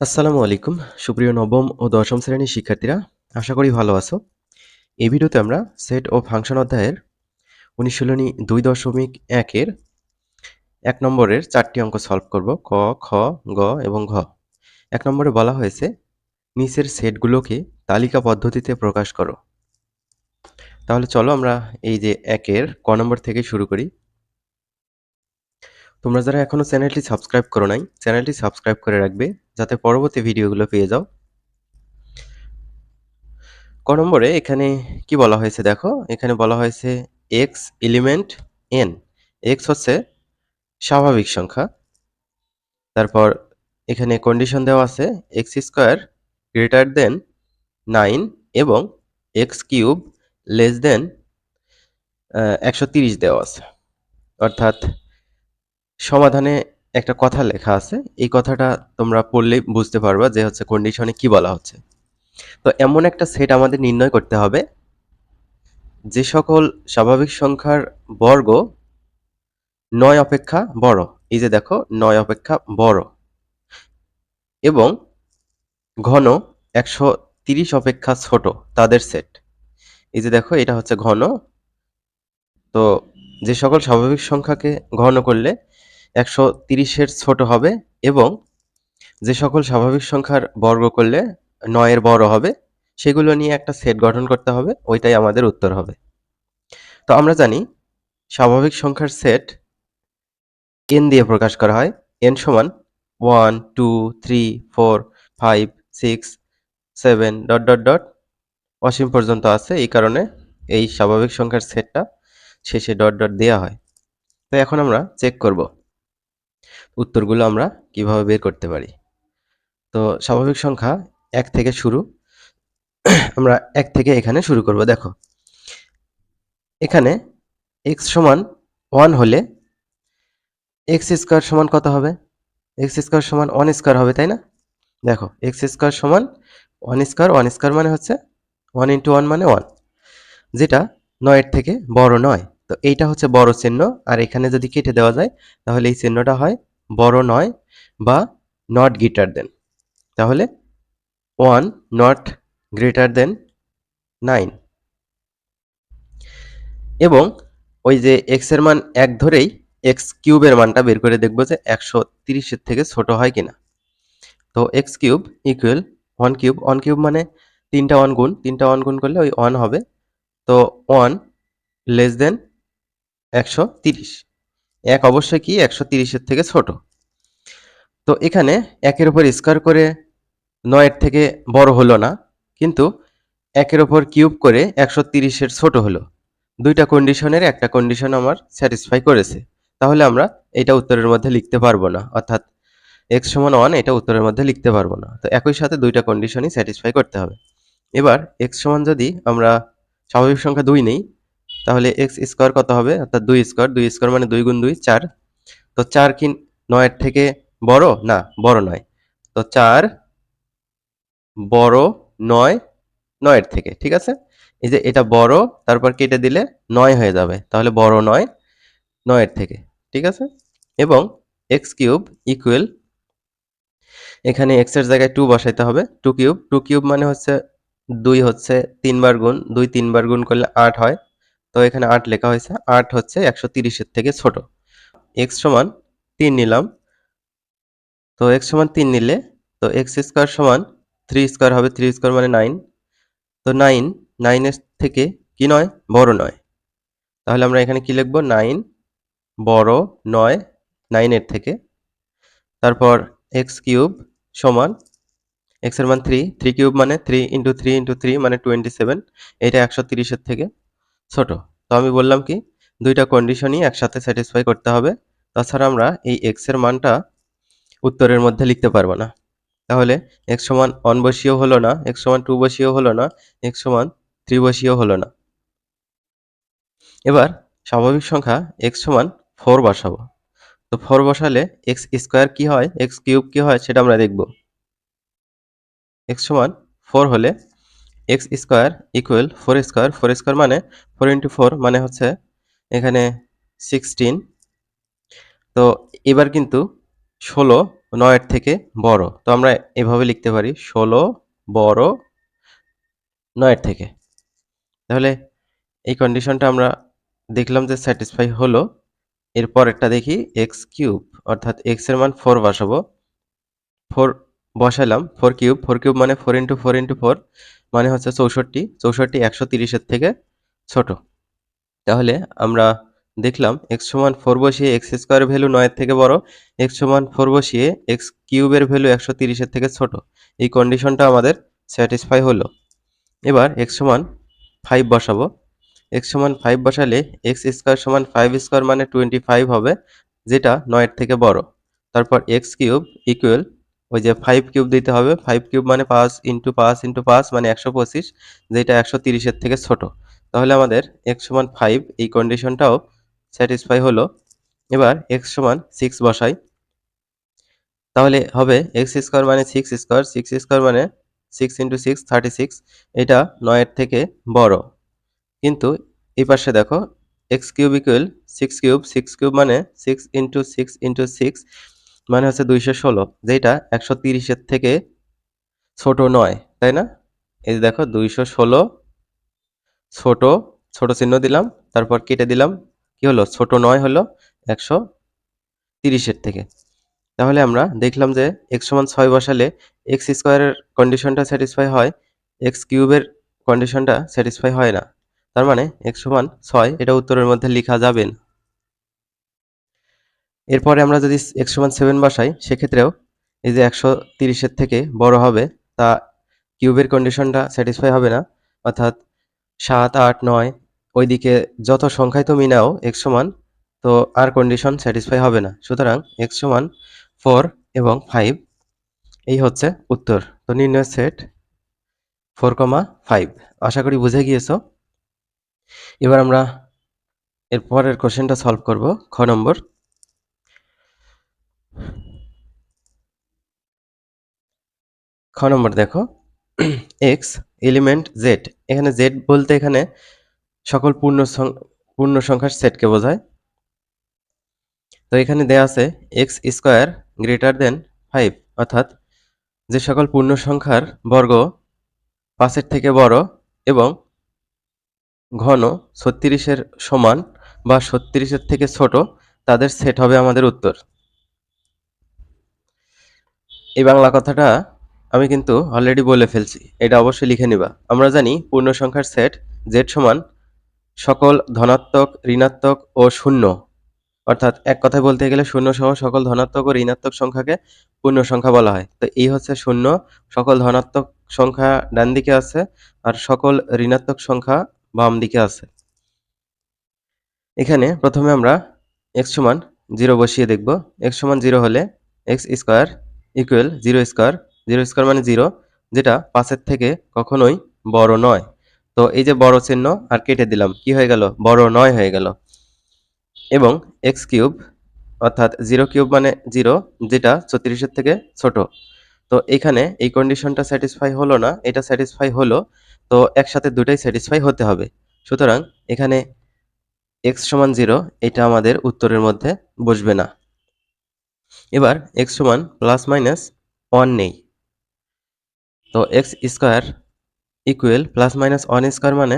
আসসালামু আলাইকুম সুপ্রিয় নবম ও দশম শ্রেণীর শিক্ষার্থীরা, আশা করি ভালো আছো। এই ভিডিওতে আমরা সেট ও ফাংশন অধ্যায়ের অনুশীলনী 2.1 এর 1 নম্বরের 4টি অঙ্ক সলভ করব। ক, খ, গ এবং ঘ। 1 নম্বরে বলা হয়েছে নিচের সেটগুলোকে তালিকা পদ্ধতিতে প্রকাশ করো। তাহলে চলো আমরা এই যে 1-এর ক নম্বর থেকে শুরু করি। তোমরা যারা এখনো চ্যানেলটি সাবস্ক্রাইব করো নাই, চ্যানেলটি সাবস্ক্রাইব করে রাখবে যাতে পরবর্তী ভিডিওগুলো পেয়ে যাও। ক নম্বরে এখানে কি বলা হয়েছে দেখো, এখানে বলা হয়েছে এক্স এলিমেন্ট এন। এক্স হচ্ছে স্বাভাবিক সংখ্যা। তারপর এখানে কন্ডিশন দেওয়া আছে এক্স স্কোয়ার গ্রেটার দেন 9 এবং এক্স কিউব লেস দেন 130 দেওয়া আছে। অর্থাৎ সমাধানে একটা কথা লেখা আছে, এই কথাটা তোমরা পড়লেই বুঝতে পারবা যে হচ্ছে কন্ডিশনে কি বলা হচ্ছে। তো এমন একটা সেট আমাদের নির্ণয় করতে হবে যে সকল স্বাভাবিক সংখ্যার বর্গ 9 অপেক্ষা বড়। এই যে দেখো 9 অপেক্ষা বড় এবং ঘন 130 অপেক্ষা ছোট তাদের সেট। এই যে দেখো এটা হচ্ছে ঘন। তো যে সকল স্বাভাবিক সংখ্যাকে ঘন করলে 130-এর ছোট হবে এবং যে সকল স্বাভাবিক সংখ্যার বর্গ করলে 9-এর বড় হবে, সেগুলো নিয়ে একটা সেট গঠন করতে হবে। ওইটাই আমাদের উত্তর হবে। তো আমরা জানি স্বাভাবিক সংখ্যার সেট n দিয়ে প্রকাশ করা হয়। n সমান 1 2 3 4 5 6 7 ডট ডট ডট অসীম পর্যন্ত আছে। এই কারণে এই স্বাভাবিক সংখ্যার সেটটা শেষে ডট ডট দেওয়া হয়। তো এখন আমরা চেক করব উত্তরগুলো আমরা কিভাবে বের করতে পারি। তো স্বাভাবিক সংখ্যা 1 থেকে শুরু। আমরা 1 থেকে এখানে শুরু করব। দেখো এখানে x সমান 1 হলে x স্কয়ার সমান কত হবে? x স্কয়ার সমান 1 স্কয়ার হবে, তাই না? দেখো x স্কয়ার সমান 1 স্কয়ার। 1 স্কয়ার মানে হচ্ছে 1 ইন্টু 1 মানে 1, যেটা 9 এর থেকে বড় নয়। তো এইটা হচ্ছে বড় চিহ্ন, আর এখানে যদি কেটে দেওয়া যায় তাহলে এই চিহ্নটা হয় বড় নয় বা নট গ্রেটার দেন। তাহলে 1 নট গ্রেটার দেন 9 এবং ওই যে x এর মান 1 ধরেই x কিউবের মানটা বের করে দেখব যে 130 এর থেকে ছোট হয় কিনা। তো x cube equal 1 cube. 1 cube মানে 3টা 1 গুণ, 3টা 1 গুণ করলে ওই 1 হবে। তো 1 লেস দেন 130। 1 অবশ্যই কি 130 এর থেকে ছোট। তো এখানে 1 এর উপর স্কয়ার করে 9 এর থেকে বড় হলো না, কিন্তু 1 এর উপর কিউব করে 130 এর ছোট হলো। দুইটা কন্ডিশনের একটা কন্ডিশন আমার স্যাটিসফাই করেছে। তাহলে আমরা এটা উত্তরের মধ্যে লিখতে পারবো না, অর্থাৎ x সমান 1 এটা উত্তরের মধ্যে লিখতে পারবো না। তো একই সাথে দুইটা কন্ডিশনই স্যাটিসফাই করতে হবে। এবার x সমান যদি আমরা স্বাভাবিক সংখ্যা 2 নেই, তাহলে x স্কয়ার কত হবে? অর্থাৎ 2 স্কয়ার। 2 স্কয়ার মানে 2 গুণ 2 4। তো 4 কি 9 এর থেকে বড়? না, বড় নয়। তো 4 বড় নয় 9 এর থেকে, ঠিক আছে? এই যে এটা বড়, তারপর কেটে দিলে 9 হয়ে যাবে। তাহলে বড় নয় 9 এর থেকে, ঠিক আছে? এবং x কিউব ইকুয়াল, এখানে x এর জায়গায় 2 বসাইতে হবে। 2 কিউব। 2 কিউব মানে হচ্ছে 2 হচ্ছে 3 বার গুণ, 2 3 বার গুণ করলে 8 হয়। তো এখানে 8 লেখা হয়েছে। 8 হচ্ছে 130 এর থেকে ছোট। x সমান 3 নিলাম। তো x সমান 3 নিলে তো x স্কয়ার সমান 3 স্কয়ার হবে। 3 স্কয়ার মানে 9। তো 9 এর থেকে কি নয়? বড় নয়। তাহলে আমরা এখানে কি লিখব? 9 বড় নয় 9 এর থেকে। তারপর x কিউব সমান x এর মান 3। 3 কিউব মানে 3 ইন্টু 3 ইন্টু 3 মানে 27। এটা 130 এর থেকে ছোট। তো আমি বললাম কি দুইটা কন্ডিশনই একসাথে স্যাটিসফাই করতে হবে। তাছাড়া আমরা এই x এর মানটা উত্তরের মধ্যে লিখতে পারবো না। তাহলে x সমান 1 বসিয়েও হলো না, x সমান 2 বসিয়েও হলো না, x সমান 3 বসিয়েও হলো না। এবার স্বাভাবিক সংখ্যা x সমান 4 বসাবো। তো 4 বসালে x স্কয়ার কি হয়, x কিউব কি হয় সেটা আমরা দেখব। x সমান 4 হলে x square equal 4 square. 4 square মানে 4 ইন্টু 4 মানে হচ্ছে এখানে 16। তো এবার কিন্তু 16 9 এর থেকে বড়। তো আমরা এভাবে লিখতে পারি 16 বড় 9 এর থেকে। তাহলে এই কন্ডিশনটা আমরা দেখলাম যে স্যাটিসফাই হলো। এরপরেরটা দেখি এক্স কিউব, অর্থাৎ এক্স এর মান 4 বসাবো। 4 বসালাম, 4 কিউব, 4 কিউব মানে 4 ইন্টু 4 ইন্টু 4 মানে হচ্ছে 64, 64 130 এর থেকে ছোট। তাহলে আমরা দেখলাম x সমান 4 বসিয়ে x স্কয়ারের ভ্যালু 9 এর থেকে বড়, x সমান 4 বসিয়ে x কিউবের ভ্যালু 130 এর থেকে ছোট। এই কন্ডিশনটা আমাদের স্যাটিসফাই হলো। এবার x সমান 5 বসাবো। x সমান 5 বসালে x স্কয়ার সমান 5 স্কয়ার মানে 25 হবে, যেটা 9 এর থেকে বড়। তারপর x কিউব ইকুয়াল ওই যে 5 কিউব দিতে হবে, 5 কিউব মানে 5 ইন্টু 5 ইন্টু 5 মানে 125, যেটা 130 এর থেকে ছোট। তাহলে আমাদের x সমান 5 এই কন্ডিশনটাও স্যাটিসফাই হলো। এবার x সমান 6 বসাই। তাহলে হবে x স্কয়ার মানে 6 স্কয়ার, 6 স্কয়ার মানে 6 ইন্টু 6 36, এটা 9 এর থেকে বড়। কিন্তু এই পাশে দেখো x cube equal 6 cube, 6 cube মানে 6 ইন্টু 6 ইন্টু 6 মানে হচ্ছে 216, যেটা 130 এর থেকে ছোট নয়, তাই না? এই যে দেখো 216 ছোট, ছোট চিহ্ন দিলাম, তারপর কেটে দিলাম, কি হলো ছোট নয় হলো 130 এর থেকে। তাহলে আমরা দেখলাম যে x সমান 6 বসালে x স্কয়ারের কন্ডিশনটা স্যাটিসফাই হয়, x কিউবের কন্ডিশনটা স্যাটিসফাই হয় না। তার মানে x সমান 6 এটা উত্তরের মধ্যে লেখা যাবে না। এরপরে আমরা যদি x সমান 7 বসাই, সেক্ষেত্রেও এই যে 130 এর থেকে বড় হবে, তা কিউবের কন্ডিশনটা স্যাটিসফাই হবে না। অর্থাৎ 7, 8, 9 ওইদিকে যত সংখ্যাই তুমি নাও x সমান, তো আর কন্ডিশন স্যাটিসফাই হবে না। সুতরাং x সমান 4 এবং 5 এই হচ্ছে উত্তর। তো নির্ণয় সেট 4,5। আশা করি বুঝে গিয়েছো। এবার আমরা এর পরের কোশ্চেনটা সলভ করব। খ নম্বর। খ নম্বর দেখো, এক্স এলিমেন্ট জেড। এখানে জেড বলতে এখানে সকল পূর্ণ সংখ্যার সেটকে বোঝায়। তো এখানে দেয়া আছে এক্স স্কোয়ার গ্রেটার দেন 5, অর্থাৎ যে সকল পূর্ণ সংখ্যার বর্গ 5 এর থেকে বড় এবং ঘন 36 এর সমান বা 36 এর থেকে ছোট, তাদের সেট হবে আমাদের উত্তর। এই বাংলা কথাটা আমি কিন্তু অলরেডি বলে ফেলছি, এটা অবশ্যই লিখে নিবা। আমরা জানি পূর্ণ সংখ্যার সেট জেড সমান সকল ধনাত্মক, ঋণাত্মক ও শূন্য, অর্থাৎ এক কথায় বলতে গেলে শূন্য সহ সকল ধনাত্মক ও ঋণাত্মক সংখ্যাকে পূর্ণ সংখ্যা বলা হয়। তো এই হচ্ছে শূন্য, সকল ধনাত্মক সংখ্যা ডান দিকে আছে আর সকল ঋণাত্মক সংখ্যা বাম দিকে আছে। এখানে প্রথমে আমরা x সমান 0 বসিয়ে দেখব। x সমান 0 হলে x square equal 0 square, 0 square মানে 0, যেটা 5 এর থেকে কখনোই বড় নয়। তো এই যে বড় চিহ্ন আর কেটে দিলাম, কি হয়ে গেল, বড় নয় হয়ে গেল। এবং x কিউব, অর্থাৎ 0 কিউব মানে 0, যেটা 36 এর থেকে ছোট। তো এখানে এই কন্ডিশনটা স্যাটিসফাই হলো না, এটা স্যাটিসফাই হলো। তো একসাথে দুটাই স্যাটিসফাই হতে হবে। সুতরাং এখানে x সমান 0 এটা আমাদের উত্তরের মধ্যে বসবে না। এবার x সমান প্লাস মাইনাস 1 নেই। তো x square equal plus minus 1 square মানে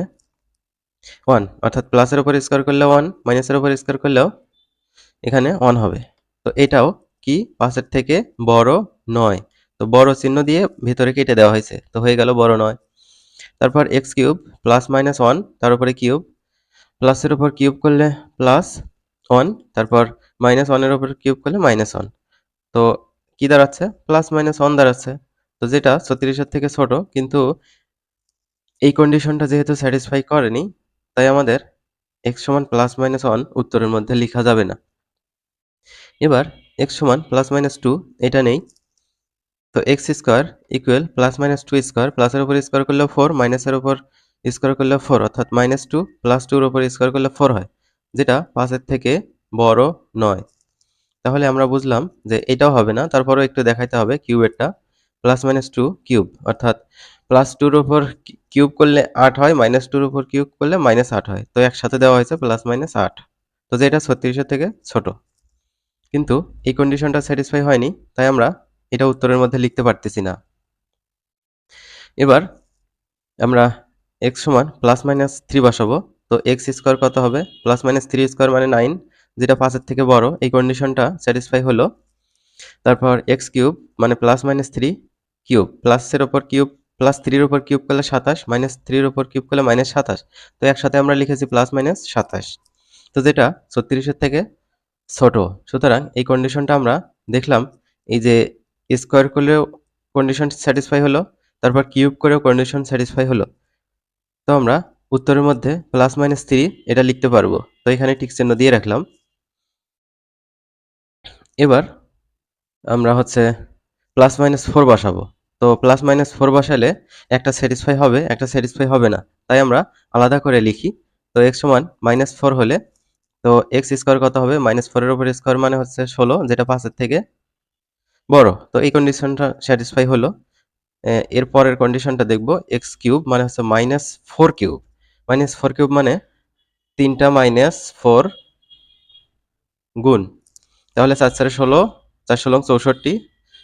1, অর্থাৎ প্লাসের উপর স্কয়ার করলে 1, মাইনাসের উপর স্কয়ার করলেও এখানে 1 হবে। তো এটাও কি 5 এর থেকে বড় নয়। তো বড় চিহ্ন দিয়ে ভিতরে কেটে দেওয়া হয়েছে, তো হয়ে গেল বড় নয়। তারপর x কিউব প্লাস মাইনাস 1, তার উপরে কিউব, প্লাসের উপর কিউব করলে প্লাস 1, তারপর মাইনাস 1 এর উপর কিউব করলে মাইনাস 1। তো কি দাঁড়াচ্ছে, প্লাস মাইনাস 1 দাঁড়াচ্ছে। তো যেটা 36 এর থেকে ছোট, কিন্তু এই কন্ডিশনটা যেহেতু স্যাটিসফাই করেনি, তাই আমাদের x সমান প্লাস মাইনাস 1 উত্তরের মধ্যে লেখা যাবে না। এবার x সমান প্লাস মাইনাস 2 এটা নেই। তো x square equal plus minus 2 square, প্লাসের উপর স্কয়ার করলে 4, মাইনাসের উপর স্কয়ার করলে 4, অর্থাৎ মাইনাস 2 প্লাস 2 এর উপর স্কয়ার করলে 4 হয়, যেটা 5 এর থেকে বড় নয়। তাহলে আমরা বুঝলাম যে এটাও হবে না, তারপরেও একটু দেখাইতে হবে কিউবেরটা। প্লাস মাইনাস 2 কিউব, অর্থাৎ প্লাস 2 এর উপর কিউব করলে 8 হয়, মাইনাস 2 এর উপর কিউব করলে মাইনাস 8 হয়। তো একসাথে দেওয়া হয়েছে প্লাস মাইনাস 8, তো যেটা 36 এর থেকে ছোট। কিন্তু এই কন্ডিশনটা স্যাটিসফাই হয়নি, তাই আমরা এটা উত্তরের মধ্যে লিখতে পারতেছি না। এবার আমরা x সমান প্লাস মাইনাস 3 বসাবো। তো x স্কোয়ার কত হবে? প্লাস মাইনাস 3 স্কোয়ার মানে 9, যেটা 5 এর থেকে বড়। এই কন্ডিশনটা স্যাটিসফাই হলো। তারপর x কিউব মানে প্লাস মাইনাস 3 কিউব, প্লাসের উপর কিউব, প্লাস 3 এর উপর কিউব করলে 27, মাইনাস 3 এর উপর কিউব করলে মাইনাস 27। তো একসাথে আমরা লিখেছি প্লাস মাইনাস 27, তো যেটা 36 এর থেকে ছোট। সুতরাং এই কন্ডিশনটা আমরা দেখলাম, এই যে স্কোয়ার করলেও কন্ডিশন স্যাটিসফাই হলো, তারপর কিউব করেও কন্ডিশন স্যাটিসফাই হলো। তো আমরা উত্তরের মধ্যে প্লাস মাইনাস 3 এটা লিখতে পারবো। তো এখানে টিক চিহ্ন দিয়ে রাখলাম। এবার আমরা প্লাস মাইনাস 4 বসাবো। তো প্লাস মাইনাস 4 বসালে একটা স্যাটিসফাই হবে, একটা স্যাটিসফাই হবে না। তাই আমরা আলাদা করে লিখি। তো x সমান মাইনাস 4 হলে তো x স্কোয়ার কত হবে? মাইনাস 4 এর উপর স্কোয়ার মানে হচ্ছে 16, যেটা 5 এর থেকে বড়। তো এই কন্ডিশনটা স্যাটিসফাই হলো। এর পরের কন্ডিশনটা দেখব, এক্স কিউব মানে হচ্ছে মাইনাস 4 কিউব। মাইনাস 4 কিউব মানে 3টা মাইনাস 4 গুণ, তাহলে 4 4 16, 4 16 64,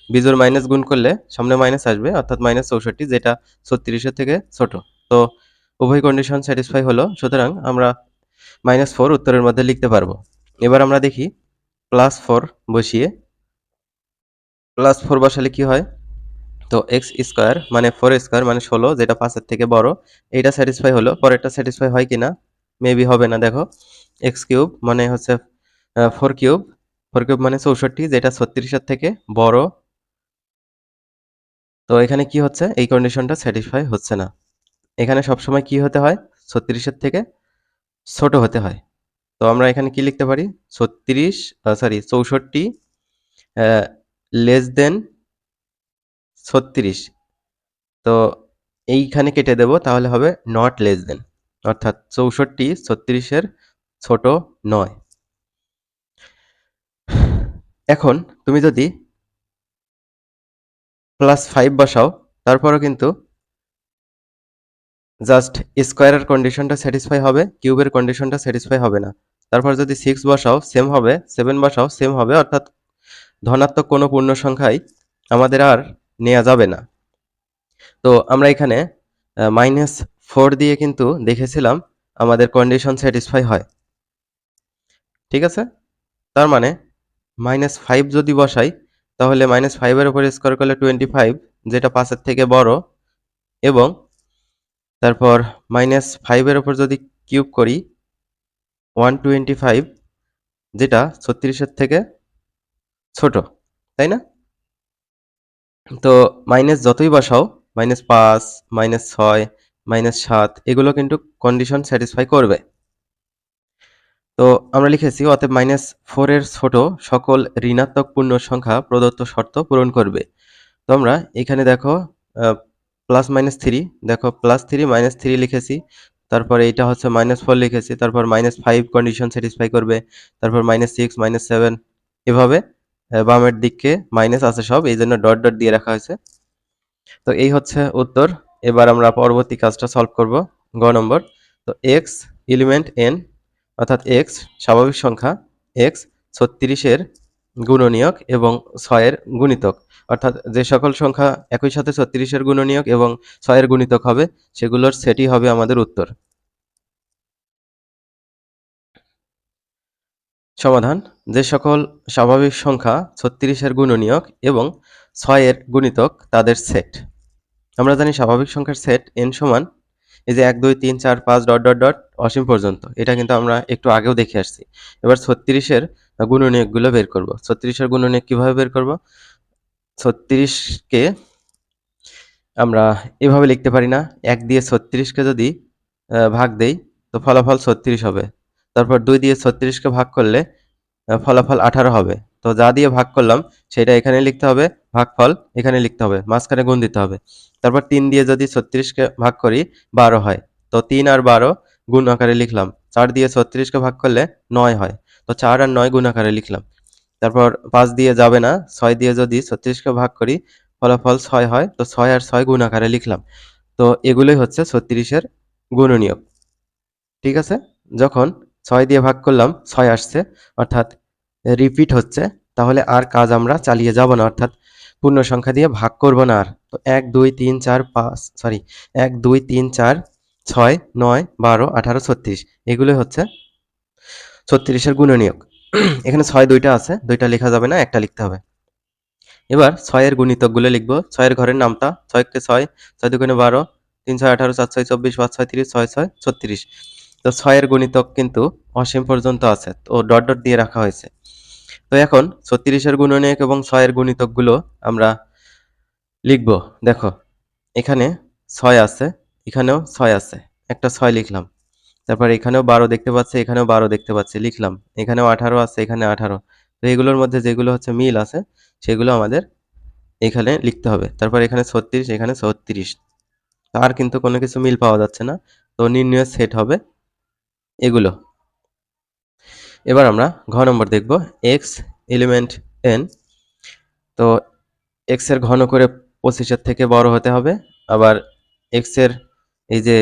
বিজোড় মাইনাস গুণ করলে সামনে মাইনাস আসবে, অর্থাৎ মাইনাস 64, যেটা 36 এর থেকে ছোট। তো উভয় কন্ডিশন স্যাটিসফাই হলো, সুতরাং আমরা মাইনাস 4 উত্তরের মধ্যে লিখতে পারবো। এবার আমরা দেখি প্লাস 4 বসিয়ে, প্লাস 4 বসালে কি হয়? তো এক্স স্কোয়ার মানে 4 স্কোয়ার মানে 16, যেটা 5 এর থেকে বড়। এইটা স্যাটিসফাই হলো, পরেরটা স্যাটিসফাই হয় কিনা? মেবি হবে না। দেখো, এক্স কিউব মানে 4 কিউব, 4 কিউব মানে 64, যেটা 36 এর থেকে বড়। তো এখানে কি হচ্ছে? এই কন্ডিশনটা স্যাটিসফাই হচ্ছে না। এখানে সবসময় কি হতে হয়? 36 এর থেকে ছোট হতে হয়। তো আমরা এখানে কি লিখতে পারি? 64 লেস দেন 36। তো এইখানে কেটে দেব, তাহলে হবে নট লেস দেন, অর্থাৎ 64 36 এর ছোট নয়। এখন তুমি যদি প্লাস 5 বসাও, তারপরও কিন্তু জাস্ট স্কোয়ারের কন্ডিশনটা স্যাটিসফাই হবে, কিউবের কন্ডিশনটা স্যাটিসফাই হবে না। তারপর যদি 6 বসাও সেম হবে, 7 বসাও সেম হবে, অর্থাৎ ধনাত্মক কোনো পূর্ণ সংখ্যাই আমাদের আর নেওয়া যাবে না। তো আমরা এখানে মাইনাস 4 দিয়ে কিন্তু দেখেছিলাম আমাদের কন্ডিশন স্যাটিসফাই হয়, ঠিক আছে? তার মানে -5 যদি বসাই, তাহলে -5 এর উপর স্কোয়ার করলে 25, যেটা 5 এর থেকে বড়, এবং তারপর -5 এর উপর যদি কিউব করি 125, যেটা 36 এর থেকে ছোট, তাই না? তো মাইনাস যতই বসাও, -5, -6, -7, এগুলো কিন্তু কন্ডিশন স্যাটিসফাই করবে। তো আমরা লিখেছি অতএব -4 এর ছোট সকল ঋণাত্মক পূর্ণ সংখ্যা প্রদত্ত শর্ত পূরণ করবে। তো আমরা এখানে দেখো প্লাস মাইনাস 3, দেখো প্লাস 3 মাইনাস 3 লিখেছি, তারপর এইটা হচ্ছে -4 লিখেছি, তারপর -5 কন্ডিশন স্যাটিসফাই করবে, তারপর -6, -7, এভাবে বামের দিকে মাইনাস আছে সব, এই জন্য ডট ডট দিয়ে রাখা হয়েছে। তো এই হচ্ছে উত্তর। এবার আমরা পরবর্তী কাজটা সলভ করব, গ নম্বর। তো এক্স এলিমেন্ট এন, অর্থাৎ এক্স স্বাভাবিক সংখ্যা, এক্স 36 এর গুণনীয়ক এবং 6 এর গুণিতক, অর্থাৎ যে সকল সংখ্যা একই সাথে 36 এর গুণনীয়ক এবং 6 এর গুণিতক হবে, সেগুলোর সেটই হবে আমাদের উত্তর। সমাধান: যে সকল স্বাভাবিক সংখ্যা 36 এর গুণনীয়ক এবং 6 এর গুণিতক তাদের সেট। আমরা জানি স্বাভাবিক সংখ্যার সেট n সমান এই যে 1 2 3 4 5 ডট ডট ডট অসীম পর্যন্ত। এটা কিন্তু আমরা একটু আগেও দেখে আসছি। এবার 36 এর গুণনীয়কগুলো বের করব। 36 এর গুণনীয়ক কিভাবে বের করব? 36 কে আমরা এভাবে লিখতে পারি না? 1 দিয়ে 36 কে যদি ভাগ দেই, তো ফলাফল 36 হবে। তারপর 2 দিয়ে 36 কে ভাগ করলে ফলাফল 18 হবে। তো যা দিয়ে ভাগ করলাম সেটা এখানে লিখতে হবে, ভাগফল এখানে লিখতে হবে, মাঝখানে গুণ দিতে হবে। তারপর 3 দিয়ে যদি 36 কে ভাগ করি 12 হয়। তো 3 আর 12 গুণ আকারে লিখলাম। 4 দিয়ে 36 কে ভাগ করলে 9 হয়। তো 4 আর 9 গুণ আকারে লিখলাম। তারপর 5 দিয়ে যাবে না, 6 দিয়ে যদি 36 কে ভাগ করি ফলাফল 6 হয়। তো 6 আর 6 গুণ আকারে লিখলাম। তো এগুলোই হচ্ছে 36 এর গুণনীয়ক। ঠিক আছে? যখন 6 দিয়ে ভাগ করলাম 6 আসছে, অর্থাৎ রিপিট হচ্ছে, তাহলে আর কাজ আমরা চালিয়ে যাব না, অর্থাৎ পূর্ণ সংখ্যা দিয়ে ভাগ করব না আর। তো 1 2 3 4 5 সরি 1 2 3 4 6 9 12 18 36 এগুলোই হচ্ছে 36 এর গুণনীয়ক। এখানে 6 দুইটা আছে, দুইটা লেখা যাবে না, একটা লিখতে হবে। এবার 6 এর গুণিতকগুলো লিখব। 6 এর ঘরের নামতা 6 কে 6 6 দুগুণে 12 3 6 18 4 6 24 5 6 30 6 6 36। তো 6 এর গুণিতক কিন্তু অসীম পর্যন্ত আছে, তো ডট ডট দিয়ে রাখা হয়েছে। তো এখন 36 এর গুণনীয়ক এবং 6 এর গুণিতকগুলো আমরা লিখব। দেখো এখানে 6 আছে, এখানেও 6 আছে, একটা 6 লিখলাম। তারপর এখানেও 12 দেখতে পাচ্ছি, এখানেও 12 দেখতে পাচ্ছি, লিখলাম। এখানেও 18 আছে, এখানে 18। তো এগুলোর মধ্যে যেগুলো হচ্ছে মিল আছে সেগুলো আমাদের এখানে লিখতে হবে। তারপর এখানে 36, এখানে 36। আর কিন্তু কোনো কিছু মিল পাওয়া যাচ্ছে না, তো নির্ণয়ের সেট হবে এগুলো। এবার আমরা ঘ নম্বর দেখব, এক্স এলিমেন্ট n। তো এক্স এর ঘন করে 25 এর থেকে বড় হতে হবে, আবার এক্স এর এই যে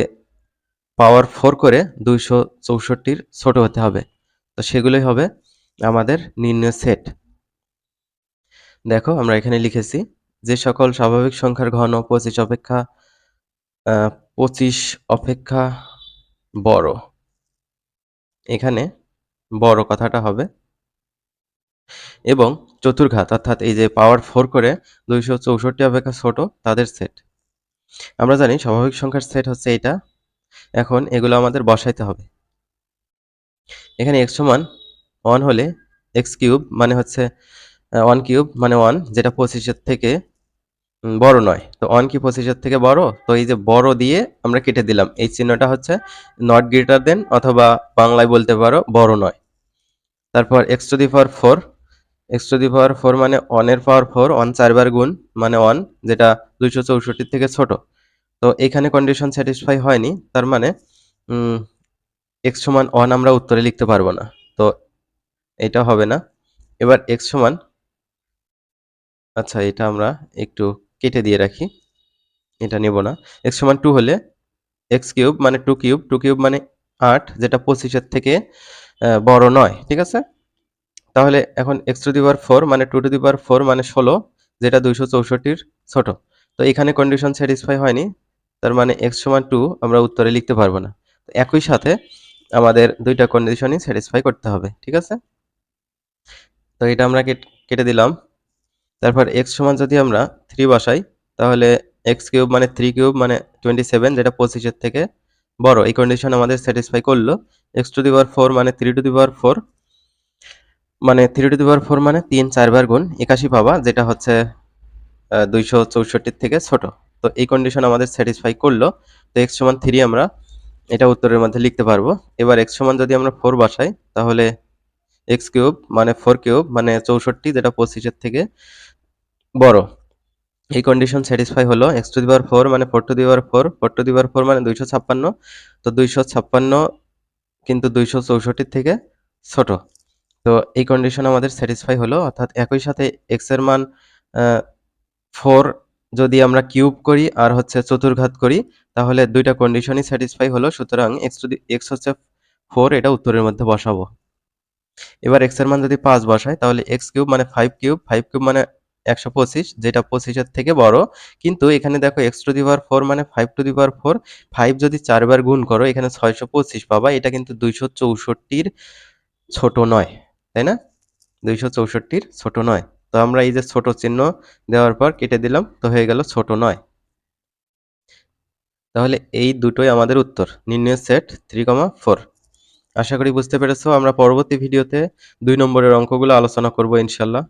পাওয়ার 4 করে 264 ছোট হতে হবে। তো সেগুলোই হবে আমাদের নির্ণয় সেট। দেখো আমরা এখানে লিখেছি যে সকল স্বাভাবিক সংখ্যার ঘন 25 অপেক্ষা বড়। এখানে বড় কথাটা হবে এবং চতুর্ঘাত অর্থাৎ এই যে পাওয়ার 4 করে 264 অপেক্ষা ছোট তাদের সেট। আমরা জানি স্বাভাবিক সংখ্যার সেট হচ্ছে এটা। এখন এগুলো আমাদের বসাইতে হবে। এখানে x সমান 1 হলে x কিউব মানে হচ্ছে 1 কিউব মানে 1, যেটা 25 এর থেকে বড় নয়। তো 1 কি 25 এর থেকে বড়? তো এই যে বড় দিয়ে আমরা কেটে দিলাম। এই চিহ্নটা হচ্ছে নট গ্রেটার দেন, অথবা বাংলায় বলতে পারো বড় নয়। তারপর x to the power 4, x to the power 4 মানে 1 এর পাওয়ার 4, 1 4 বার গুণ মানে 1, যেটা 264 থেকে ছোট। তো এখানে কন্ডিশন স্যাটিসফাই হয়নি, তার মানে x সমান 1 আমরা উত্তরে লিখতে পারবো না, তো এটা হবে না। এবার x সমান, আচ্ছা এটা আমরা একটু কেটে দিয়ে রাখি, এটা নেব না। x সমান 2 হলে x কিউব মানে 2 কিউব, 2 কিউব মানে 8, যেটা 25 এর থেকে বড় নয়, ঠিক আছে? তাহলে এখন x টু দি পাওয়ার 4 মানে 2 টু দি পাওয়ার 4 মানে 16, যেটা 264 ছোট। তো এখানে কন্ডিশন স্যাটিসফাই হয়নি, তার মানে x সমান 2 আমরা উত্তরে লিখতে পারবো না। তো একই সাথে আমাদের দুইটা কন্ডিশনই স্যাটিসফাই করতে হবে, ঠিক আছে? তো এটা আমরা কেটে দিলাম। তারপর x সমান যদি আমরা 3 বসাই, তাহলে x কিউব মানে 3 কিউব মানে 27, যেটা 25 এর থেকে বড়। এই কন্ডিশন আমাদের স্যাটিসফাই করলো। x টু দি পাওয়ার 4 মানে 3 টু দি পাওয়ার 4 মানে 3 টু দি পাওয়ার 4 মানে 3 4 বার গুণ 81 পাবা, যেটা হচ্ছে 264 থেকে ছোট। তো এই কন্ডিশন আমাদের স্যাটিসফাই করলো। তো x সমান 3 আমরা এটা উত্তরের মধ্যে লিখতে পারবো। এবার x সমান যদি আমরা 4 বসাই, তাহলে x কিউব মানে 4 কিউব মানে 64, যেটা 25 এর থেকে বড়। এই কন্ডিশন স্যাটিসফাই হলো। x টু দি পাওয়ার 4 মানে 4 two the power 4, 4 two the power 4 মানে 256। তো 256 কিন্তু 264 থেকে ছোট। তো এই কন্ডিশন আমাদের স্যাটিসফাই হলো, অর্থাৎ একই সাথে x এর মান 4 যদি আমরা কিউব করি আর হচ্ছে চতুর্ঘাত করি, তাহলে দুইটা কন্ডিশনই স্যাটিসফাই হলো। সুতরাং x হচ্ছে 4, এটা উত্তরের মধ্যে বসাবো। এবার x এর মান যদি 5 বসাই, তাহলে x কিউব মানে 5 কিউব, 5 কিউব মানে 125, যেটা 25 এর থেকে বড়। কিন্তু এখানে দেখো x টু দি পাওয়ার 4 মানে 5 টু দি পাওয়ার 4, 5 যদি 4 বার গুণ করো এখানে 625 পাবা। এটা কিন্তু 264 ছোট নয়, তাই না? 264 ছোট নয়। তো আমরা এই যে ছোট চিহ্ন দেওয়ার পর কেটে দিলাম, তো হয়ে গেল ছোট নয়। তাহলে এই দুটোই আমাদের উত্তর, নির্ণয় সেট 3,4। আশা করি বুঝতে পেরেছো। আমরা পরবর্তী ভিডিওতে 2 নম্বরের অঙ্কগুলো আলোচনা করব ইনশাল্লাহ।